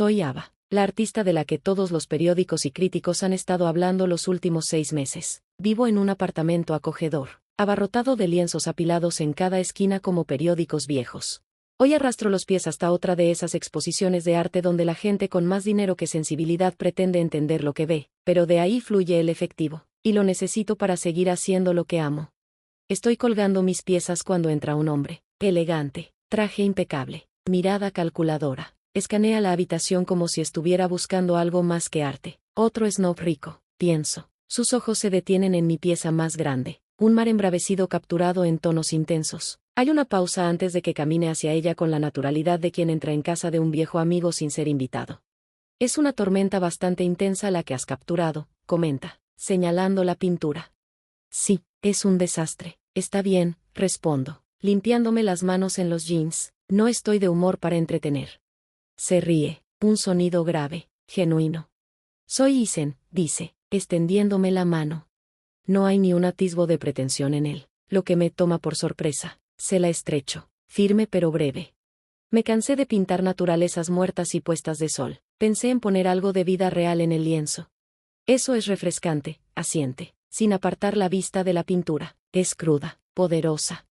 Soy Ava, la artista de la que todos los periódicos y críticos han estado hablando los últimos 6 meses. Vivo en un apartamento acogedor, abarrotado de lienzos apilados en cada esquina como periódicos viejos. Hoy arrastro los pies hasta otra de esas exposiciones de arte donde la gente con más dinero que sensibilidad pretende entender lo que ve, pero de ahí fluye el efectivo, y lo necesito para seguir haciendo lo que amo. Estoy colgando mis piezas cuando entra un hombre, elegante, traje impecable, mirada calculadora. Escanea la habitación como si estuviera buscando algo más que arte. Otro snob rico, pienso. Sus ojos se detienen en mi pieza más grande, un mar embravecido capturado en tonos intensos. Hay una pausa antes de que camine hacia ella con la naturalidad de quien entra en casa de un viejo amigo sin ser invitado. Es una tormenta bastante intensa la que has capturado, comenta, señalando la pintura. Sí, es un desastre. Está bien, respondo, limpiándome las manos en los jeans. No estoy de humor para entretener. Se ríe, un sonido grave, genuino. Soy Isen, dice, extendiéndome la mano. No hay ni un atisbo de pretensión en él, lo que me toma por sorpresa. Se la estrecho, firme pero breve. Me cansé de pintar naturalezas muertas y puestas de sol. Pensé en poner algo de vida real en el lienzo. Eso es refrescante, asiente, sin apartar la vista de la pintura. Es cruda, poderosa.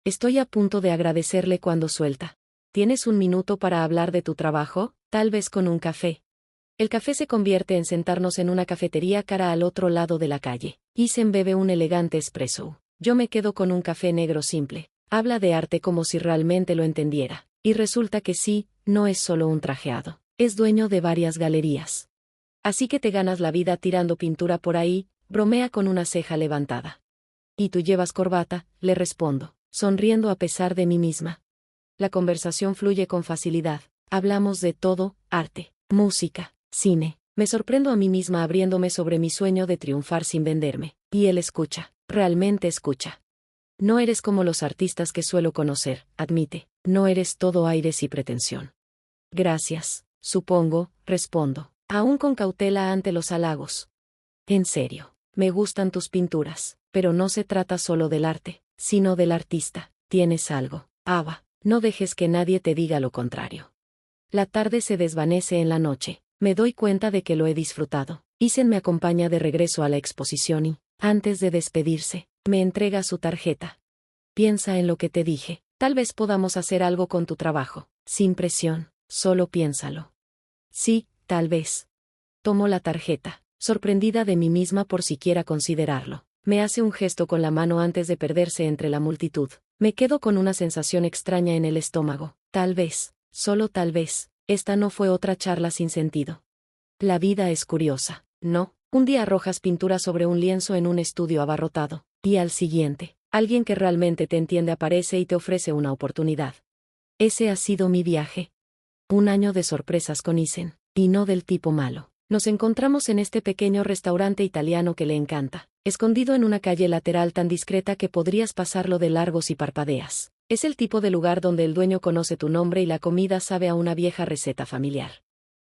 Estoy a punto de agradecerle cuando suelta. ¿Tienes un minuto para hablar de tu trabajo? Tal vez con un café. El café se convierte en sentarnos en una cafetería cara al otro lado de la calle. Isen bebe un elegante espresso. Yo me quedo con un café negro simple. Habla de arte como si realmente lo entendiera. Y resulta que sí, no es solo un trajeado. Es dueño de varias galerías. Así que te ganas la vida tirando pintura por ahí, bromea con una ceja levantada. ¿Y tú llevas corbata? Le respondo, sonriendo a pesar de mí misma. La conversación fluye con facilidad. Hablamos de todo, arte, música, cine. Me sorprendo a mí misma abriéndome sobre mi sueño de triunfar sin venderme. Y él escucha, realmente escucha. No eres como los artistas que suelo conocer, admite. No eres todo aires y pretensión. Gracias, supongo, respondo, aún con cautela ante los halagos. En serio, me gustan tus pinturas, pero no se trata solo del arte, sino del artista. Tienes algo, Ava. No dejes que nadie te diga lo contrario. La tarde se desvanece en la noche. Me doy cuenta de que lo he disfrutado. Isen me acompaña de regreso a la exposición y, antes de despedirse, me entrega su tarjeta. Piensa en lo que te dije. Tal vez podamos hacer algo con tu trabajo. Sin presión, solo piénsalo. Sí, tal vez. Tomo la tarjeta, sorprendida de mí misma por siquiera considerarlo. Me hace un gesto con la mano antes de perderse entre la multitud. Me quedo con una sensación extraña en el estómago. Tal vez, solo tal vez, esta no fue otra charla sin sentido. La vida es curiosa, ¿no? Un día arrojas pintura sobre un lienzo en un estudio abarrotado, y al siguiente, alguien que realmente te entiende aparece y te ofrece una oportunidad. Ese ha sido mi viaje. Un año de sorpresas con Isen, y no del tipo malo. Nos encontramos en este pequeño restaurante italiano que le encanta, escondido en una calle lateral tan discreta que podrías pasarlo de largo si parpadeas. Es el tipo de lugar donde el dueño conoce tu nombre y la comida sabe a una vieja receta familiar.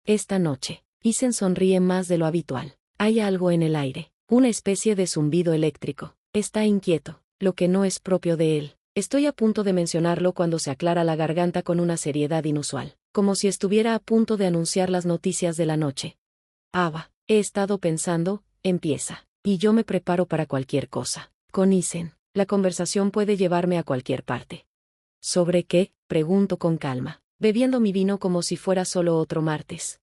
Esta noche, Isen sonríe más de lo habitual. Hay algo en el aire, una especie de zumbido eléctrico. Está inquieto, lo que no es propio de él. Estoy a punto de mencionarlo cuando se aclara la garganta con una seriedad inusual, como si estuviera a punto de anunciar las noticias de la noche. Ava, he estado pensando, empieza, y yo me preparo para cualquier cosa. Con Isen, la conversación puede llevarme a cualquier parte. ¿Sobre qué? Pregunto con calma, bebiendo mi vino como si fuera solo otro martes.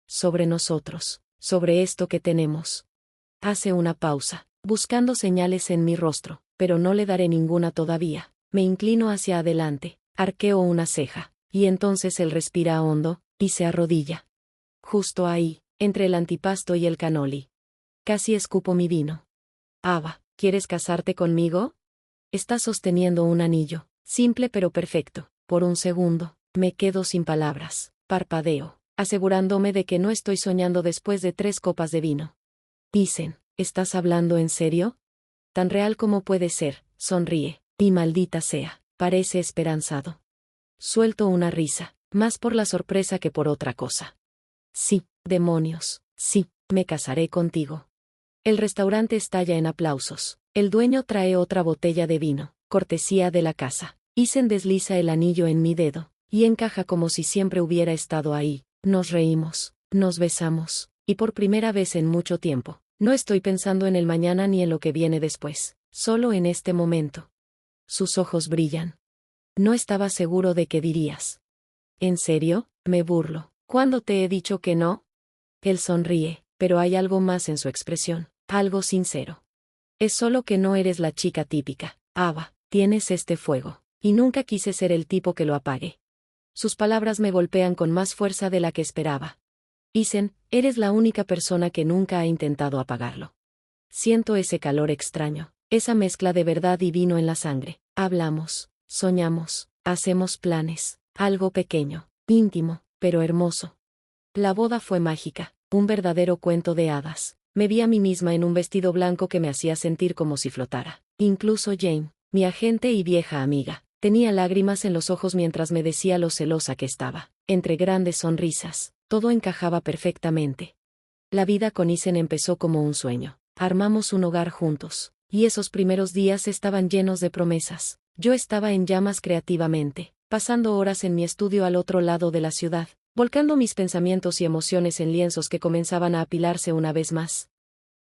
Sobre nosotros, sobre esto que tenemos. Hace una pausa, buscando señales en mi rostro, pero no le daré ninguna todavía. Me inclino hacia adelante, arqueo una ceja, y entonces él respira hondo, y se arrodilla. Justo ahí, entre el antipasto y el cannoli. Casi escupo mi vino. Ava, ¿quieres casarte conmigo? Está sosteniendo un anillo, simple pero perfecto. Por un segundo, me quedo sin palabras, parpadeo, asegurándome de que no estoy soñando después de 3 copas de vino. Isen, ¿estás hablando en serio? Tan real como puede ser, sonríe, y maldita sea, parece esperanzado. Suelto una risa, más por la sorpresa que por otra cosa. Sí, demonios, sí, me casaré contigo. El restaurante estalla en aplausos. El dueño trae otra botella de vino, cortesía de la casa. Isen desliza el anillo en mi dedo, y encaja como si siempre hubiera estado ahí, Nos reímos, nos besamos, y por primera vez en mucho tiempo, no estoy pensando en el mañana ni en lo que viene después, solo en este momento. Sus ojos brillan. No estaba seguro de qué dirías. ¿En serio? Me burlo. ¿Cuándo te he dicho que no? Él sonríe, pero hay algo más en su expresión, algo sincero. Es solo que no eres la chica típica, Ava, tienes este fuego, y nunca quise ser el tipo que lo apague. Sus palabras me golpean con más fuerza de la que esperaba. Isen, eres la única persona que nunca ha intentado apagarlo. Siento ese calor extraño, esa mezcla de verdad y vino en la sangre. Hablamos, soñamos, hacemos planes, algo pequeño, íntimo, pero hermoso. La boda fue mágica, un verdadero cuento de hadas. Me vi a mí misma en un vestido blanco que me hacía sentir como si flotara. Incluso Jane, mi agente y vieja amiga, tenía lágrimas en los ojos mientras me decía lo celosa que estaba. Entre grandes sonrisas, todo encajaba perfectamente. La vida con Isen empezó como un sueño. Armamos un hogar juntos, y esos primeros días estaban llenos de promesas. Yo estaba en llamas creativamente, pasando horas en mi estudio al otro lado de la ciudad, volcando mis pensamientos y emociones en lienzos que comenzaban a apilarse una vez más.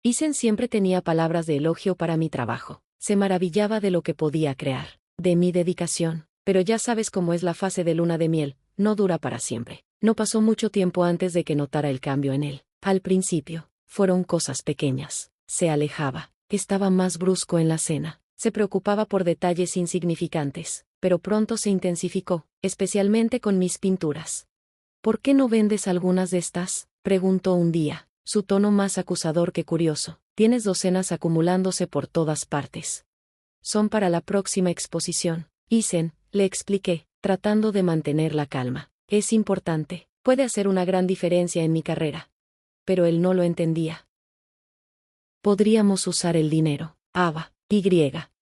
Isen siempre tenía palabras de elogio para mi trabajo. Se maravillaba de lo que podía crear, de mi dedicación, pero ya sabes cómo es la fase de luna de miel, no dura para siempre. No pasó mucho tiempo antes de que notara el cambio en él. Al principio, fueron cosas pequeñas. Se alejaba, estaba más brusco en la cena, se preocupaba por detalles insignificantes, pero pronto se intensificó, especialmente con mis pinturas. ¿Por qué no vendes algunas de estas?, preguntó un día, su tono más acusador que curioso. Tienes docenas acumulándose por todas partes. Son para la próxima exposición. Isen, le expliqué, tratando de mantener la calma. Es importante, puede hacer una gran diferencia en mi carrera. Pero él no lo entendía. Podríamos usar el dinero, Ava,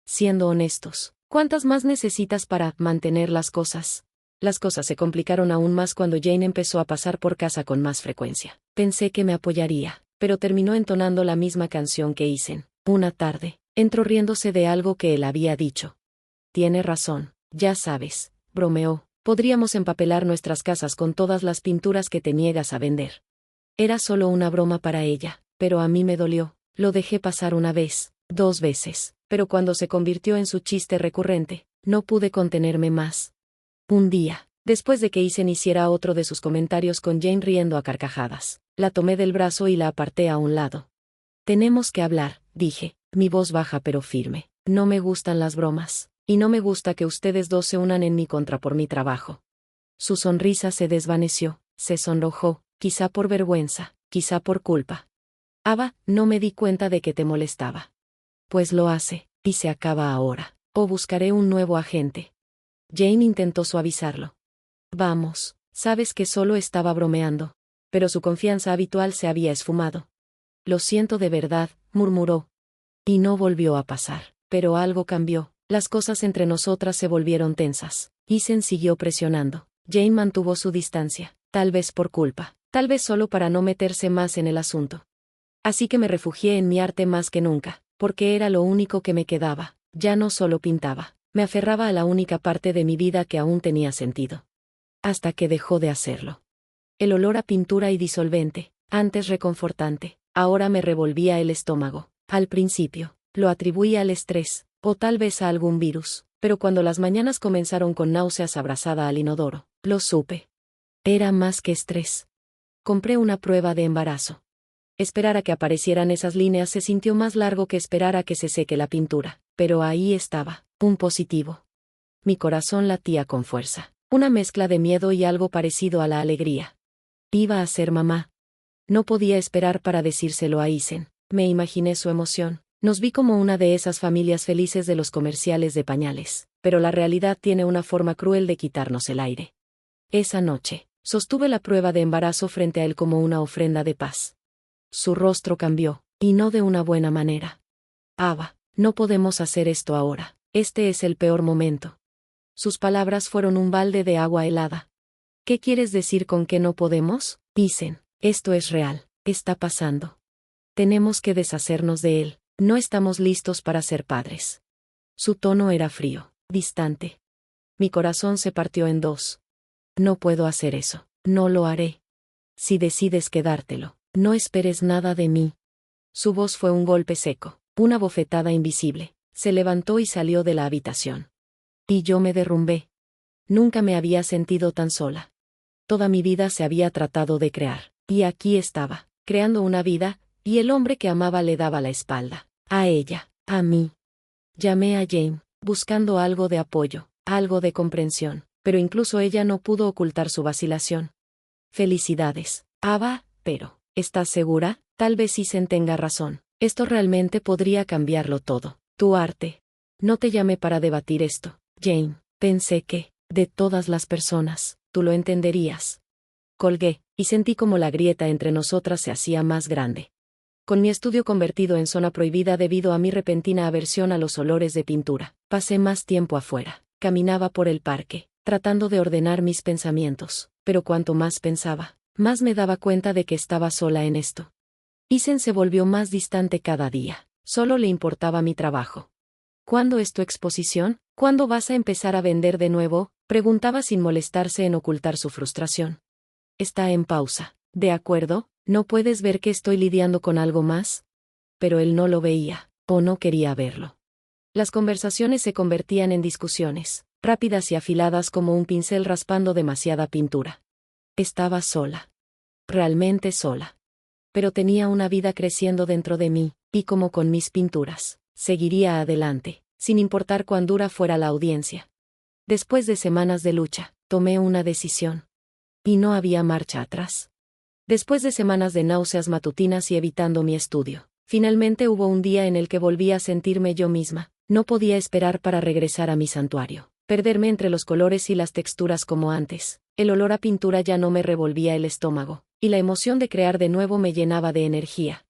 siendo honestos. ¿Cuántas más necesitas para mantener las cosas? Las cosas se complicaron aún más cuando Jane empezó a pasar por casa con más frecuencia. Pensé que me apoyaría, pero terminó entonando la misma canción que Isen. Una tarde, entró riéndose de algo que él había dicho. Tiene razón, ya sabes, bromeó, podríamos empapelar nuestras casas con todas las pinturas que te niegas a vender. Era solo una broma para ella, pero a mí me dolió. Lo dejé pasar una vez, 2 veces, pero cuando se convirtió en su chiste recurrente, no pude contenerme más. Un día, después de que Isen hiciera otro de sus comentarios con Jane riendo a carcajadas, la tomé del brazo y la aparté a un lado. Tenemos que hablar, dije, mi voz baja pero firme. No me gustan las bromas, y no me gusta que ustedes dos se unan en mi contra por mi trabajo. Su sonrisa se desvaneció, se sonrojó, quizá por vergüenza, quizá por culpa. Ava, no me di cuenta de que te molestaba. Pues lo hace, y se acaba ahora. O buscaré un nuevo agente. Jane intentó suavizarlo. Vamos, sabes que solo estaba bromeando. Pero su confianza habitual se había esfumado. Lo siento de verdad, murmuró. Y no volvió a pasar. Pero algo cambió, las cosas entre nosotras se volvieron tensas. Isen siguió presionando. Jane mantuvo su distancia, tal vez por culpa, tal vez solo para no meterse más en el asunto. Así que me refugié en mi arte más que nunca, porque era lo único que me quedaba. Ya no solo pintaba, me aferraba a la única parte de mi vida que aún tenía sentido. Hasta que dejó de hacerlo. El olor a pintura y disolvente, antes reconfortante, ahora me revolvía el estómago. Al principio, lo atribuía al estrés, o tal vez a algún virus, pero cuando las mañanas comenzaron con náuseas abrazada al inodoro, lo supe. Era más que estrés. Compré una prueba de embarazo. Esperar a que aparecieran esas líneas se sintió más largo que esperar a que se seque la pintura, pero ahí estaba, un positivo. Mi corazón latía con fuerza, una mezcla de miedo y algo parecido a la alegría. Iba a ser mamá. No podía esperar para decírselo a Isen. Me imaginé su emoción. Nos vi como una de esas familias felices de los comerciales de pañales, pero la realidad tiene una forma cruel de quitarnos el aire. Esa noche, sostuve la prueba de embarazo frente a él como una ofrenda de paz. Su rostro cambió, y no de una buena manera. Ava, no podemos hacer esto ahora, este es el peor momento. Sus palabras fueron un balde de agua helada. ¿Qué quieres decir con que no podemos? Dicen, esto es real, está pasando. Tenemos que deshacernos de él, no estamos listos para ser padres. Su tono era frío, distante. Mi corazón se partió en dos. No puedo hacer eso, no lo haré. Si decides quedártelo, no esperes nada de mí. Su voz fue un golpe seco, una bofetada invisible. Se levantó y salió de la habitación. Y yo me derrumbé. Nunca me había sentido tan sola. Toda mi vida se había tratado de crear, y aquí estaba, creando una vida, y el hombre que amaba le daba la espalda. A ella, a mí. Llamé a Jane, buscando algo de apoyo, algo de comprensión, pero incluso ella no pudo ocultar su vacilación. Felicidades, Ava, pero, ¿estás segura? Tal vez Isen tenga razón. Esto realmente podría cambiarlo todo. Tu arte. No te llamé para debatir esto, Jane. Pensé que, de todas las personas, tú lo entenderías. Colgué, y sentí como la grieta entre nosotras se hacía más grande. Con mi estudio convertido en zona prohibida debido a mi repentina aversión a los olores de pintura, pasé más tiempo afuera. Caminaba por el parque, tratando de ordenar mis pensamientos, pero cuanto más pensaba, más me daba cuenta de que estaba sola en esto. Isen se volvió más distante cada día, solo le importaba mi trabajo. ¿Cuándo es tu exposición? ¿Cuándo vas a empezar a vender de nuevo? Preguntaba sin molestarse en ocultar su frustración. Está en pausa, ¿de acuerdo? ¿No puedes ver que estoy lidiando con algo más? Pero él no lo veía, o no quería verlo. Las conversaciones se convertían en discusiones, rápidas y afiladas como un pincel raspando demasiada pintura. Estaba sola. Realmente sola. Pero tenía una vida creciendo dentro de mí, y como con mis pinturas, seguiría adelante, sin importar cuán dura fuera la audiencia. Después de semanas de lucha, tomé una decisión. Y no había marcha atrás. Después de semanas de náuseas matutinas y evitando mi estudio, finalmente hubo un día en el que volví a sentirme yo misma. No podía esperar para regresar a mi santuario, perderme entre los colores y las texturas como antes. El olor a pintura ya no me revolvía el estómago, y la emoción de crear de nuevo me llenaba de energía.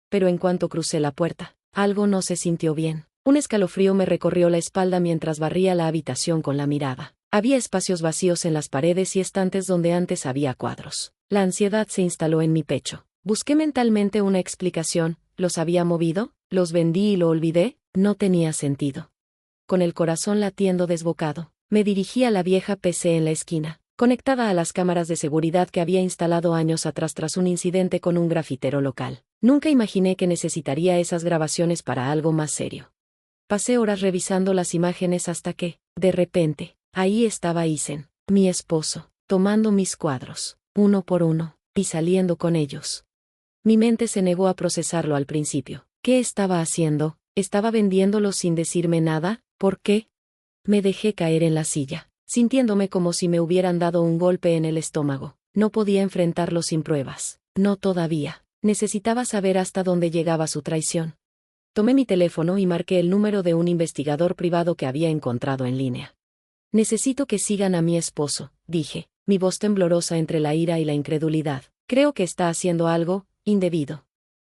Pero en cuanto crucé la puerta, algo no se sintió bien. Un escalofrío me recorrió la espalda mientras barría la habitación con la mirada. Había espacios vacíos en las paredes y estantes donde antes había cuadros. La ansiedad se instaló en mi pecho. Busqué mentalmente una explicación. ¿Los había movido? ¿Los vendí y lo olvidé? No tenía sentido. Con el corazón latiendo desbocado, me dirigí a la vieja PC en la esquina, conectada a las cámaras de seguridad que había instalado años atrás tras un incidente con un grafitero local. Nunca imaginé que necesitaría esas grabaciones para algo más serio. Pasé horas revisando las imágenes hasta que, de repente, ahí estaba Isen, mi esposo, tomando mis cuadros, uno por uno, y saliendo con ellos. Mi mente se negó a procesarlo al principio. ¿Qué estaba haciendo? ¿Estaba vendiéndolos sin decirme nada? ¿Por qué? Me dejé caer en la silla, sintiéndome como si me hubieran dado un golpe en el estómago. No podía enfrentarlo sin pruebas. No todavía. Necesitaba saber hasta dónde llegaba su traición. Tomé mi teléfono y marqué el número de un investigador privado que había encontrado en línea. Necesito que sigan a mi esposo, dije, mi voz temblorosa entre la ira y la incredulidad. Creo que está haciendo algo indebido.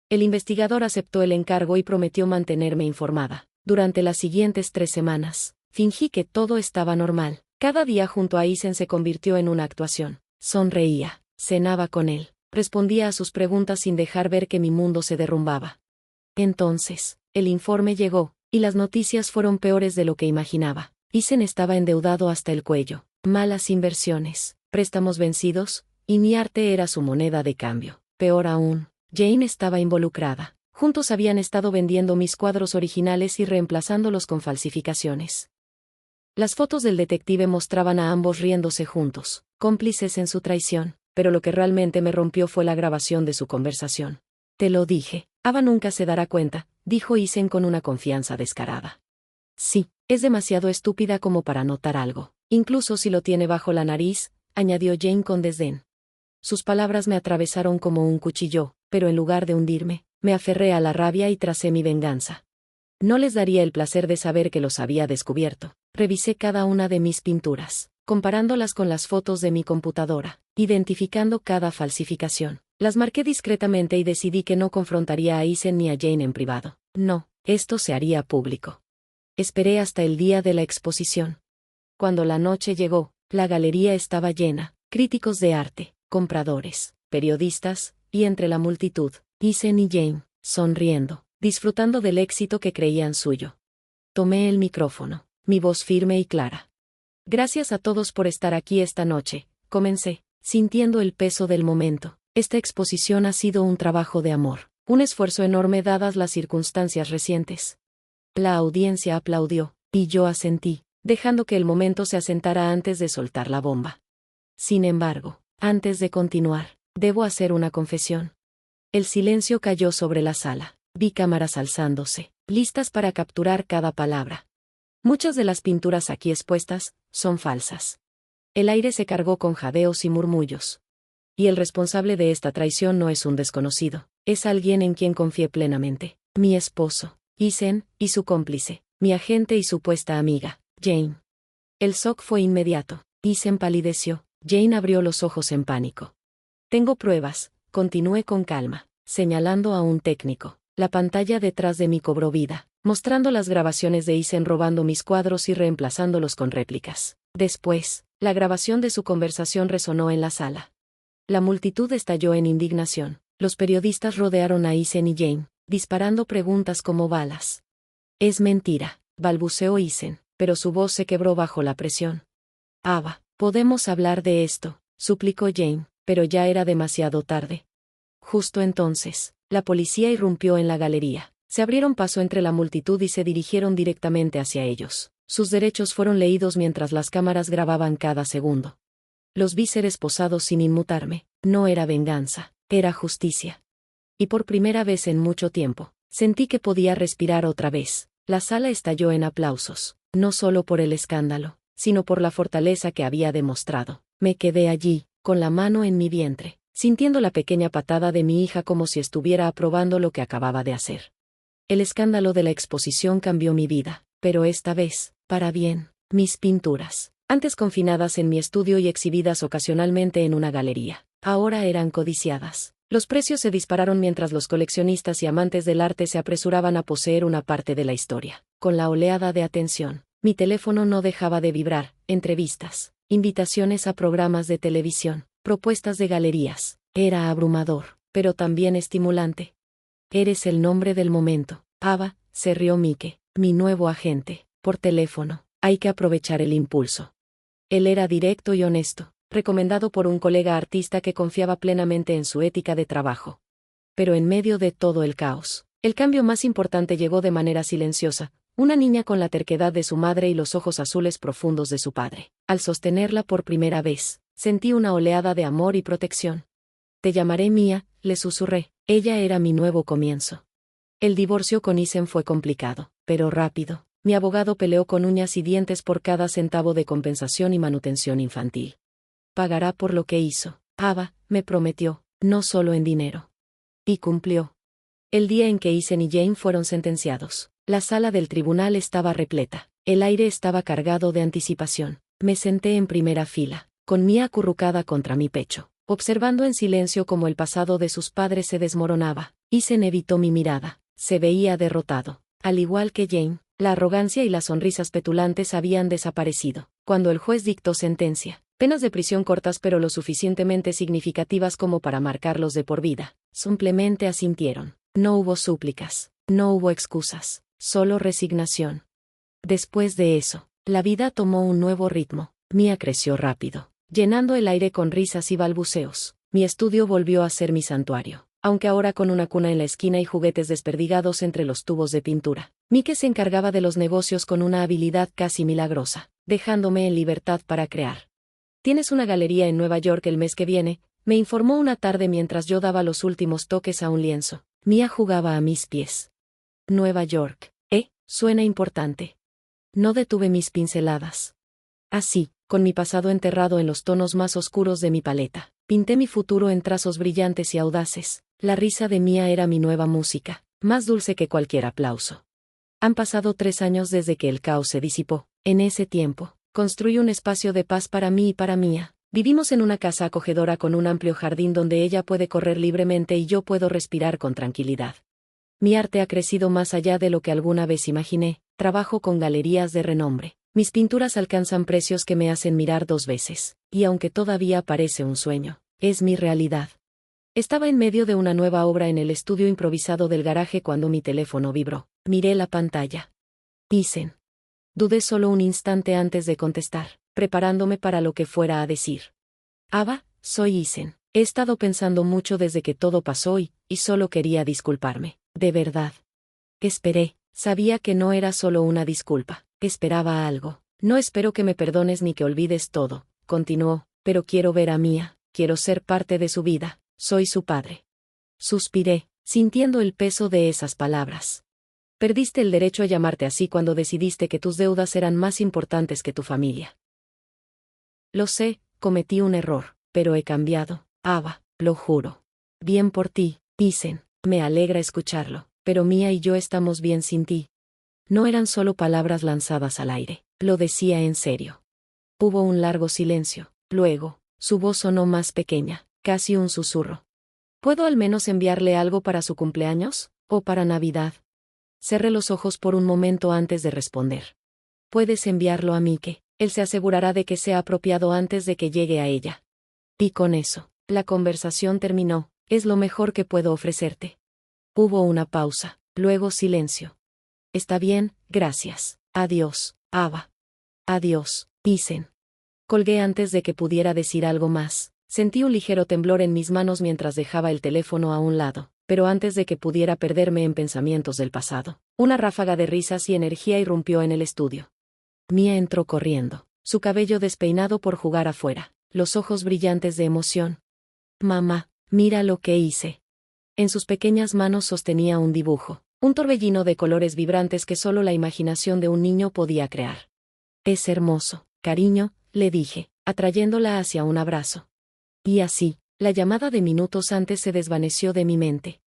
El investigador aceptó el encargo y prometió mantenerme informada. Durante las siguientes 3 semanas, fingí que todo estaba normal. Cada día junto a Isen se convirtió en una actuación. Sonreía, cenaba con él, respondía a sus preguntas sin dejar ver que mi mundo se derrumbaba. Entonces, el informe llegó, y las noticias fueron peores de lo que imaginaba. Isen estaba endeudado hasta el cuello, malas inversiones, préstamos vencidos, y mi arte era su moneda de cambio. Peor aún, Jane estaba involucrada. Juntos habían estado vendiendo mis cuadros originales y reemplazándolos con falsificaciones. Las fotos del detective mostraban a ambos riéndose juntos, cómplices en su traición, pero lo que realmente me rompió fue la grabación de su conversación. Te lo dije, Ava nunca se dará cuenta, dijo Isen con una confianza descarada. Sí, es demasiado estúpida como para notar algo, incluso si lo tiene bajo la nariz, añadió Jane con desdén. Sus palabras me atravesaron como un cuchillo, pero en lugar de hundirme, me aferré a la rabia y tracé mi venganza. No les daría el placer de saber que los había descubierto. Revisé cada una de mis pinturas, comparándolas con las fotos de mi computadora, identificando cada falsificación. Las marqué discretamente y decidí que no confrontaría a Isen ni a Jane en privado. No, esto se haría público. Esperé hasta el día de la exposición. Cuando la noche llegó, la galería estaba llena, críticos de arte, compradores, periodistas, y entre la multitud, Isen y Jane, sonriendo, disfrutando del éxito que creían suyo. Tomé el micrófono, mi voz firme y clara. Gracias a todos por estar aquí esta noche, comencé, sintiendo el peso del momento. Esta exposición ha sido un trabajo de amor, un esfuerzo enorme dadas las circunstancias recientes. La audiencia aplaudió, y yo asentí, dejando que el momento se asentara antes de soltar la bomba. Sin embargo, antes de continuar, debo hacer una confesión. El silencio cayó sobre la sala. Vi cámaras alzándose, listas para capturar cada palabra. Muchas de las pinturas aquí expuestas son falsas. El aire se cargó con jadeos y murmullos. Y el responsable de esta traición no es un desconocido, es alguien en quien confié plenamente. Mi esposo, Eason, y su cómplice, mi agente y supuesta amiga, Jane. El shock fue inmediato. Eason palideció. Jane abrió los ojos en pánico. Tengo pruebas, continué con calma, señalando a un técnico. La pantalla detrás de mí cobró vida, mostrando las grabaciones de Eason robando mis cuadros y reemplazándolos con réplicas. Después, la grabación de su conversación resonó en la sala. La multitud estalló en indignación. Los periodistas rodearon a Eason y Jane, disparando preguntas como balas. Es mentira, balbuceó Eason, pero su voz se quebró bajo la presión. Ava, podemos hablar de esto, suplicó Jane, pero ya era demasiado tarde. Justo entonces, la policía irrumpió en la galería. Se abrieron paso entre la multitud y se dirigieron directamente hacia ellos. Sus derechos fueron leídos mientras las cámaras grababan cada segundo. Los vi ser esposados sin inmutarme. No era venganza, era justicia. Y por primera vez en mucho tiempo, sentí que podía respirar otra vez. La sala estalló en aplausos, no solo por el escándalo, sino por la fortaleza que había demostrado. Me quedé allí, con la mano en mi vientre, sintiendo la pequeña patada de mi hija como si estuviera aprobando lo que acababa de hacer. El escándalo de la exposición cambió mi vida, pero esta vez, para bien. Mis pinturas, antes confinadas en mi estudio y exhibidas ocasionalmente en una galería, ahora eran codiciadas. Los precios se dispararon mientras los coleccionistas y amantes del arte se apresuraban a poseer una parte de la historia. Con la oleada de atención, mi teléfono no dejaba de vibrar. Entrevistas, invitaciones a programas de televisión, propuestas de galerías. Era abrumador, pero también estimulante. Eres el nombre del momento, Ava, se rió Mike, mi nuevo agente, por teléfono. Hay que aprovechar el impulso. Él era directo y honesto, recomendado por un colega artista que confiaba plenamente en su ética de trabajo. Pero en medio de todo el caos, el cambio más importante llegó de manera silenciosa. Una niña con la terquedad de su madre y los ojos azules profundos de su padre. Al sostenerla por primera vez, sentí una oleada de amor y protección. Te llamaré Mía, le susurré. Ella era mi nuevo comienzo. El divorcio con Eason fue complicado, pero rápido. Mi abogado peleó con uñas y dientes por cada centavo de compensación y manutención infantil. Pagará por lo que hizo. Ava, me prometió, no solo en dinero. Y cumplió. El día en que Eason y Jane fueron sentenciados, la sala del tribunal estaba repleta. El aire estaba cargado de anticipación. Me senté en primera fila, con Mía acurrucada contra mi pecho, observando en silencio cómo el pasado de sus padres se desmoronaba. Eason evitó mi mirada. Se veía derrotado. Al igual que Jane, la arrogancia y las sonrisas petulantes habían desaparecido. Cuando el juez dictó sentencia, penas de prisión cortas pero lo suficientemente significativas como para marcarlos de por vida, simplemente asintieron. No hubo súplicas, no hubo excusas, solo resignación. Después de eso, la vida tomó un nuevo ritmo. Mía creció rápido, llenando el aire con risas y balbuceos. Mi estudio volvió a ser mi santuario, aunque ahora con una cuna en la esquina y juguetes desperdigados entre los tubos de pintura. Mike se encargaba de los negocios con una habilidad casi milagrosa, dejándome en libertad para crear. Tienes una galería en Nueva York el mes que viene, me informó una tarde mientras yo daba los últimos toques a un lienzo. Mía jugaba a mis pies. Nueva York, suena importante. No detuve mis pinceladas. Así, con mi pasado enterrado en los tonos más oscuros de mi paleta, pinté mi futuro en trazos brillantes y audaces. La risa de Mía era mi nueva música, más dulce que cualquier aplauso. Han pasado 3 años desde que el caos se disipó. En ese tiempo, construí un espacio de paz para mí y para Mía. Vivimos en una casa acogedora con un amplio jardín donde ella puede correr libremente y yo puedo respirar con tranquilidad. Mi arte ha crecido más allá de lo que alguna vez imaginé. Trabajo con galerías de renombre. Mis pinturas alcanzan precios que me hacen mirar 2 veces, y aunque todavía parece un sueño, es mi realidad. Estaba en medio de una nueva obra en el estudio improvisado del garaje cuando mi teléfono vibró. Miré la pantalla. Eason. Dudé solo un instante antes de contestar, preparándome para lo que fuera a decir. Ava, soy Eason. He estado pensando mucho desde que todo pasó y solo quería disculparme. De verdad. Esperé. Sabía que no era solo una disculpa. Esperaba algo. No espero que me perdones ni que olvides todo, continuó, pero quiero ver a Mia, quiero ser parte de su vida, soy su padre. Suspiré, sintiendo el peso de esas palabras. Perdiste el derecho a llamarte así cuando decidiste que tus deudas eran más importantes que tu familia. Lo sé, cometí un error, pero he cambiado, Ava, lo juro. Bien por ti, dicen, me alegra escucharlo, pero Mia y yo estamos bien sin ti. No eran solo palabras lanzadas al aire, lo decía en serio. Hubo un largo silencio, luego, su voz sonó más pequeña, casi un susurro. ¿Puedo al menos enviarle algo para su cumpleaños? ¿O para Navidad? Cerré los ojos por un momento antes de responder. Puedes enviarlo a Mike, él se asegurará de que sea apropiado antes de que llegue a ella. Y con eso, la conversación terminó, es lo mejor que puedo ofrecerte. Hubo una pausa, luego silencio. Está bien, gracias. Adiós, Ava. Adiós, dicen. Colgué antes de que pudiera decir algo más. Sentí un ligero temblor en mis manos mientras dejaba el teléfono a un lado, pero antes de que pudiera perderme en pensamientos del pasado, una ráfaga de risas y energía irrumpió en el estudio. Mia entró corriendo, su cabello despeinado por jugar afuera, los ojos brillantes de emoción. Mamá, mira lo que hice. En sus pequeñas manos sostenía un dibujo, un torbellino de colores vibrantes que solo la imaginación de un niño podía crear. Es hermoso, cariño, le dije, atrayéndola hacia un abrazo. Y así, la llamada de minutos antes se desvaneció de mi mente.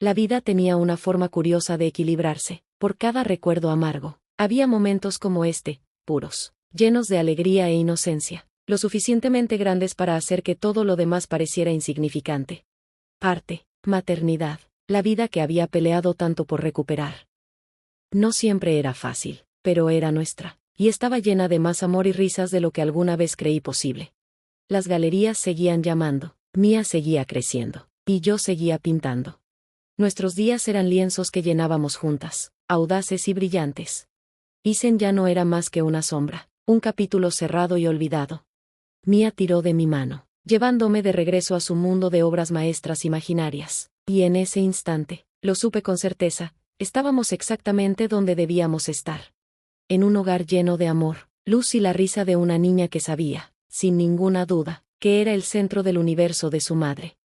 La vida tenía una forma curiosa de equilibrarse, por cada recuerdo amargo. Había momentos como este, puros, llenos de alegría e inocencia, lo suficientemente grandes para hacer que todo lo demás pareciera insignificante. Arte, maternidad, la vida que había peleado tanto por recuperar. No siempre era fácil, pero era nuestra, y estaba llena de más amor y risas de lo que alguna vez creí posible. Las galerías seguían llamando, Mia seguía creciendo, y yo seguía pintando. Nuestros días eran lienzos que llenábamos juntas, audaces y brillantes. Isen ya no era más que una sombra, un capítulo cerrado y olvidado. Mia tiró de mi mano, llevándome de regreso a su mundo de obras maestras imaginarias, y en ese instante, lo supe con certeza, estábamos exactamente donde debíamos estar. En un hogar lleno de amor, luz y la risa de una niña que sabía, sin ninguna duda, que era el centro del universo de su madre.